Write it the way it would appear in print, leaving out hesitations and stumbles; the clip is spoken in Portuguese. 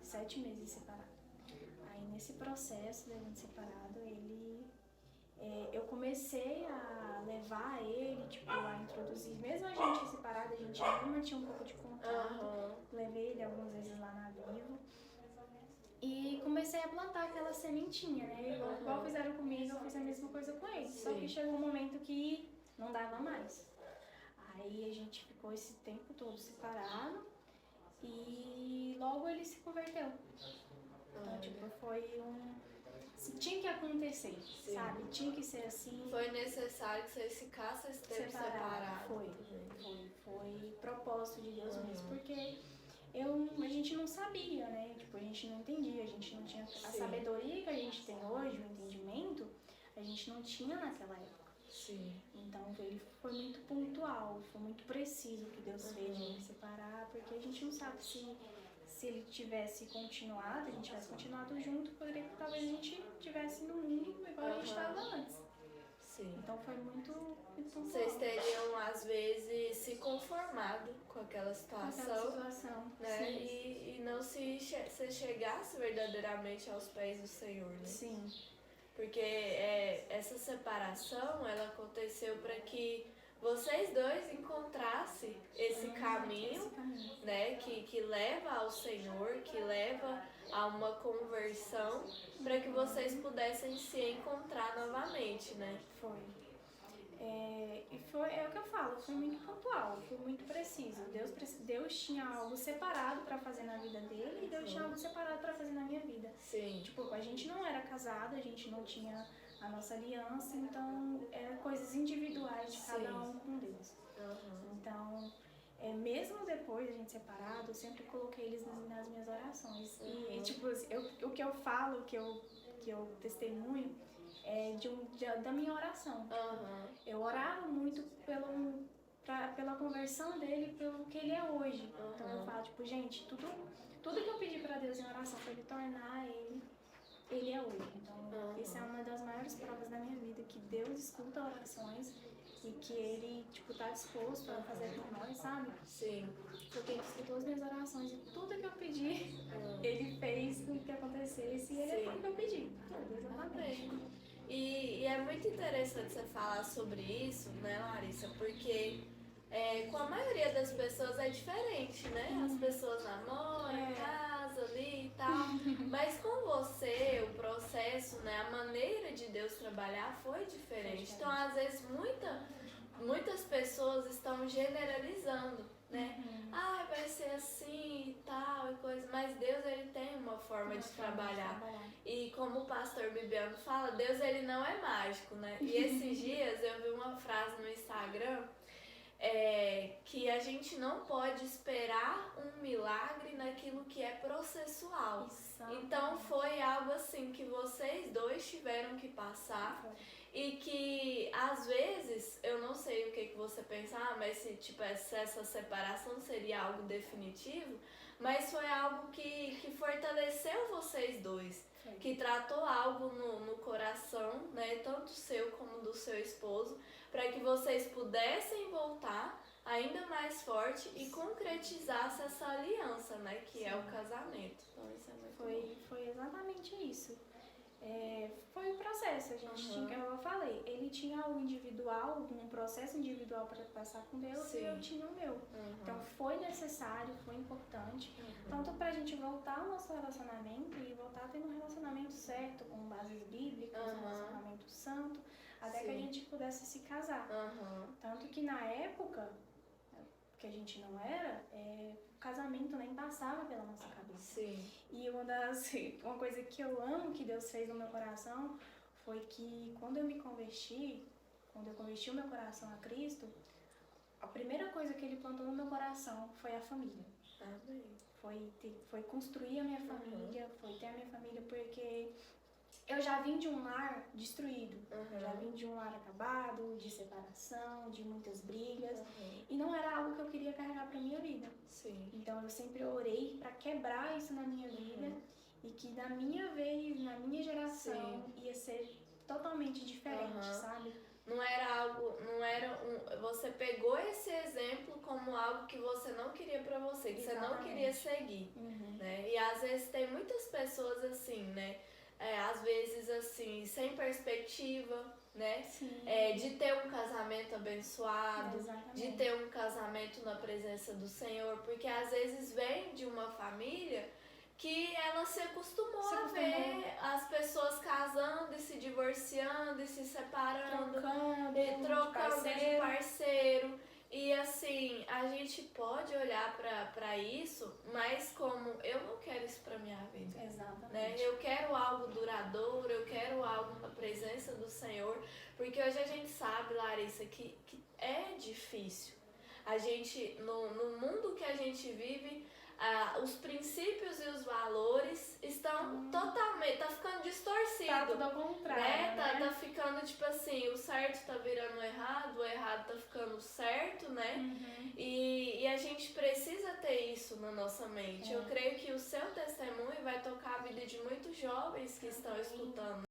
7 meses separado. Aí nesse processo da gente separado, eu comecei a levar ele, tipo, a introduzir, mesmo a gente separado, a gente ainda mantinha um pouco de contato, levei ele algumas vezes lá na Vivo. E comecei a plantar aquela sementinha, né? Igual fizeram comigo, eu fiz a mesma coisa com ele. Só que chegou um momento que não dava mais. Aí a gente ficou esse tempo todo separado e logo ele se converteu. Então, tipo, foi tinha que acontecer, sabe? Tinha que ser assim. Foi necessário que vocês ficassem esse tempo separados. Foi propósito de Deus mesmo, porque a gente não sabia, né? Tipo, a gente não entendia, a gente não tinha a sabedoria que a gente tem hoje, o entendimento, a gente não tinha naquela época. Sim. Então ele foi muito pontual, foi muito preciso o que Deus fez de me separar, porque a gente não sabe se ele tivesse continuado, a gente tivesse continuado junto, poderia que talvez a gente estivesse no mundo igual a gente estava antes. Sim. Então foi muito pontual. Vocês teriam, às vezes, se conformado com aquela situação, né? E não se chegasse verdadeiramente aos pés do Senhor, né? Sim. Porque essa separação, ela aconteceu para que vocês dois encontrassem esse caminho, né, que leva ao Senhor, que leva a uma conversão, para que vocês pudessem se encontrar novamente, né? Foi. É o que eu falo, foi muito pontual, foi muito preciso. Deus tinha algo separado para fazer na vida dele e Deus tinha algo separado para fazer na minha vida. Sim. Tipo, a gente não era casado, a gente não tinha a nossa aliança, então eram coisas individuais de cada um com Deus. Então, mesmo depois de a gente separado, eu sempre coloquei eles nas minhas orações. E tipo, o que eu falo, que eu testemunho, da minha oração. Eu orava muito pela conversão dele, pelo que ele é hoje. Então eu falo, tipo, gente, tudo que eu pedi pra Deus em oração foi ele tornar ele é hoje. Então, essa é uma das maiores provas da minha vida, que Deus escuta orações e que ele, tipo, tá disposto a fazer por nós, sabe? Sim. Porque ele escutou as minhas orações e tudo que eu pedi, ele fez com que acontecesse e ele é tudo que eu pedi. Exatamente. E é muito interessante você falar sobre isso, né, Larissa? Porque com a maioria das pessoas é diferente, né? As pessoas namoram, casam ali e tal. Mas com você, o processo, né, a maneira de Deus trabalhar foi diferente. Então, às vezes, muitas pessoas estão generalizando, né? Vai ser assim e tal e coisa. Mas Deus, ele tem uma forma de trabalhar. E como o pastor Bibiano fala, Deus, ele não é mágico, né? E esses dias eu vi uma frase no Instagram que a gente não pode esperar um milagre naquilo que é processual. Então foi algo assim que vocês dois tiveram que passar e que às vezes, eu não sei o que você pensa, mas se essa separação seria algo definitivo, mas foi algo que fortaleceu vocês dois, que tratou algo no coração, né, tanto seu como do seu esposo, para que vocês pudessem voltar ainda mais forte e concretizasse essa aliança, né, que é o casamento. Então isso é muito bom. Foi exatamente isso. Foi um processo, a gente tinha, como eu falei, ele tinha algo individual, um processo individual para passar com Deus e eu tinha o meu. Então foi necessário, foi importante, tanto para a gente voltar ao nosso relacionamento e voltar a ter um relacionamento certo, com bases bíblicas, um relacionamento santo, até que a gente pudesse se casar. Tanto que na época que a gente não era, o casamento nem passava pela nossa cabeça. E uma coisa que eu amo que Deus fez no meu coração foi que quando eu converti o meu coração a Cristo, a primeira coisa que Ele plantou no meu coração foi a família. Foi construir a minha família, foi ter a minha família, porque eu já vim de um lar destruído, eu já vim de um lar acabado, de separação, de muitas brigas, e não era algo que eu queria carregar para minha vida. Então eu sempre orei para quebrar isso na minha vida e que na minha vez, na minha geração, ia ser totalmente diferente, sabe? não era algo, você pegou esse exemplo como algo que você não queria pra você, que você não queria seguir, né? E às vezes tem muitas pessoas assim, né? Às vezes assim, sem perspectiva, né? De ter um casamento abençoado, de ter um casamento na presença do Senhor, porque às vezes vem de uma família que ela se acostumou a ver as pessoas casando e se divorciando e se separando, trocando de parceiro. E assim, a gente pode olhar pra isso, mas como eu não quero isso pra minha vida. Exatamente. Né? Eu quero algo duradouro, eu quero algo na presença do Senhor, porque hoje a gente sabe, Larissa, que é difícil. A gente, no mundo que a gente vive, os princípios e os valores estão totalmente, tá ficando distorcido. Tá tudo ao contrário, né? né? Tá ficando tipo assim, o certo tá virando errado, o errado tá ficando certo, né? E a gente precisa ter isso na nossa mente. Eu creio que o seu testemunho vai tocar a vida de muitos jovens que estão escutando.